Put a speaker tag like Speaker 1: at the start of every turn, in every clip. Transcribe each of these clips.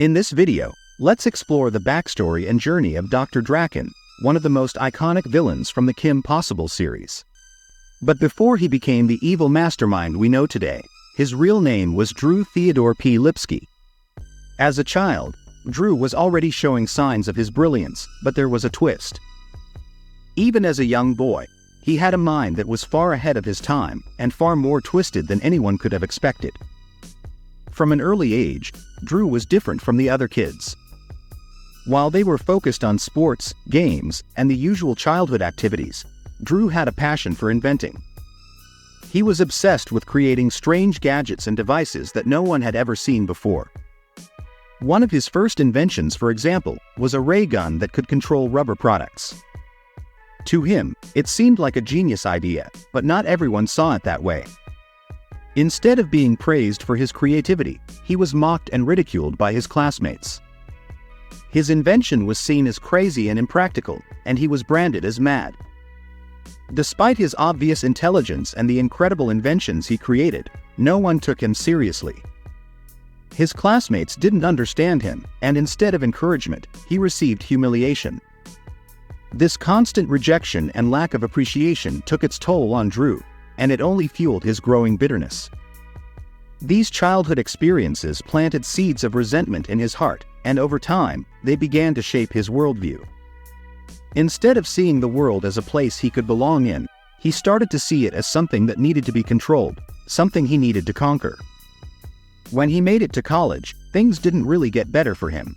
Speaker 1: In this video, let's explore the backstory and journey of Dr. Drakken, one of the most iconic villains from the Kim Possible series. But before he became the evil mastermind we know today, his real name was Drew Theodore P. Lipsky. As a child, Drew was already showing signs of his brilliance, but there was a twist. Even as a young boy, he had a mind that was far ahead of his time and far more twisted than anyone could have expected. From an early age, Drew was different from the other kids. While they were focused on sports, games, and the usual childhood activities, Drew had a passion for inventing. He was obsessed with creating strange gadgets and devices that no one had ever seen before. One of his first inventions, for example, was a ray gun that could control rubber products. To him, it seemed like a genius idea, but not everyone saw it that way. Instead of being praised for his creativity, he was mocked and ridiculed by his classmates. His invention was seen as crazy and impractical, and he was branded as mad. Despite his obvious intelligence and the incredible inventions he created, no one took him seriously. His classmates didn't understand him, and instead of encouragement, he received humiliation. This constant rejection and lack of appreciation took its toll on Drew, and it only fueled his growing bitterness. These childhood experiences planted seeds of resentment in his heart, and over time, they began to shape his worldview. Instead of seeing the world as a place he could belong in, he started to see it as something that needed to be controlled, something he needed to conquer. When he made it to college, things didn't really get better for him.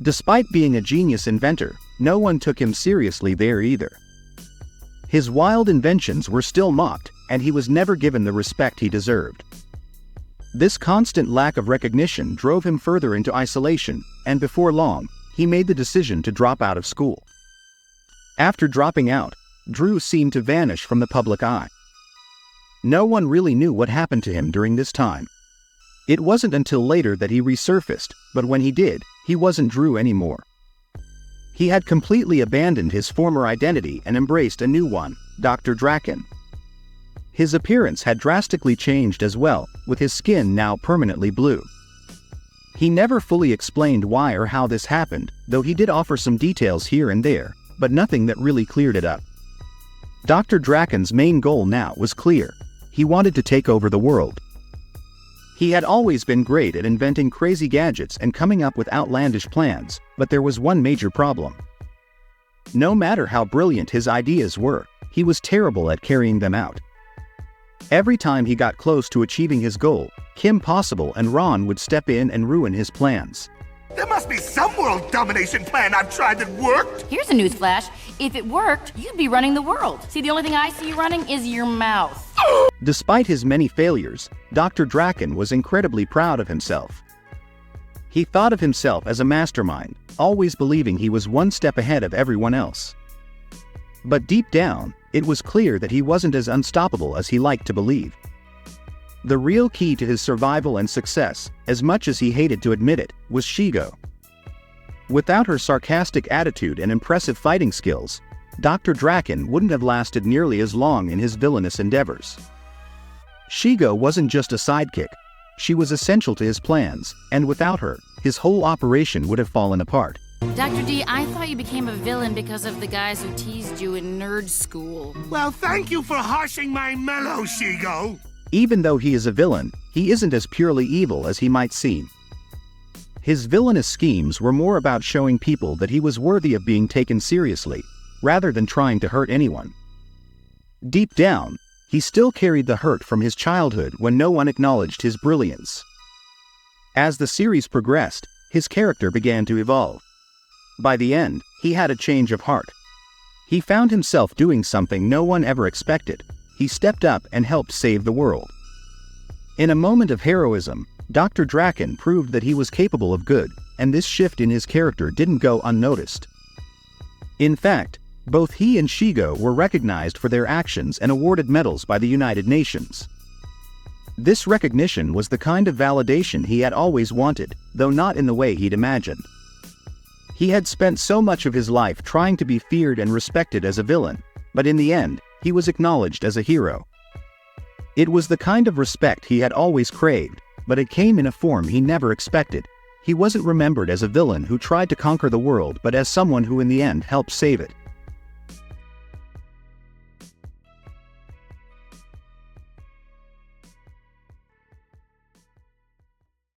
Speaker 1: Despite being a genius inventor, no one took him seriously there either. His wild inventions were still mocked, and he was never given the respect he deserved. This constant lack of recognition drove him further into isolation, and before long, he made the decision to drop out of school. After dropping out, Drew seemed to vanish from the public eye. No one really knew what happened to him during this time. It wasn't until later that he resurfaced, but when he did, he wasn't Drew anymore. He had completely abandoned his former identity and embraced a new one, Dr. Drakken. His appearance had drastically changed as well, with his skin now permanently blue. He never fully explained why or how this happened, though he did offer some details here and there, but nothing that really cleared it up. Dr. Drakken's main goal now was clear. He wanted to take over the world. He had always been great at inventing crazy gadgets and coming up with outlandish plans, but there was one major problem. No matter how brilliant his ideas were, he was terrible at carrying them out. Every time he got close to achieving his goal, Kim Possible and Ron would step in and ruin his plans.
Speaker 2: There must be some world domination plan I've tried that worked!
Speaker 3: Here's a newsflash. If it worked, you'd be running the world. See, the only thing I see you running is your mouth.
Speaker 1: Despite his many failures, Dr. Drakken was incredibly proud of himself. He thought of himself as a mastermind, always believing he was one step ahead of everyone else. But deep down, it was clear that he wasn't as unstoppable as he liked to believe. The real key to his survival and success, as much as he hated to admit it, was Shego. Without her sarcastic attitude and impressive fighting skills, Dr. Drakken wouldn't have lasted nearly as long in his villainous endeavors. Shego wasn't just a sidekick. She was essential to his plans, and without her, his whole operation would have fallen apart.
Speaker 3: Dr. D, I thought you became a villain because of the guys who teased you in nerd school.
Speaker 2: Well, thank you for harshing my mellow, Shego!
Speaker 1: Even though he is a villain, he isn't as purely evil as he might seem. His villainous schemes were more about showing people that he was worthy of being taken seriously, rather than trying to hurt anyone. Deep down, he still carried the hurt from his childhood when no one acknowledged his brilliance. As the series progressed, his character began to evolve. By the end, he had a change of heart. He found himself doing something no one ever expected. He stepped up and helped save the world. In a moment of heroism, Dr. Drakken proved that he was capable of good, and this shift in his character didn't go unnoticed. In fact, both he and Shego were recognized for their actions and awarded medals by the United Nations. This recognition was the kind of validation he had always wanted, though not in the way he'd imagined. He had spent so much of his life trying to be feared and respected as a villain, but in the end, he was acknowledged as a hero. It was the kind of respect he had always craved, but it came in a form he never expected. He wasn't remembered as a villain who tried to conquer the world but as someone who in the end helped save it.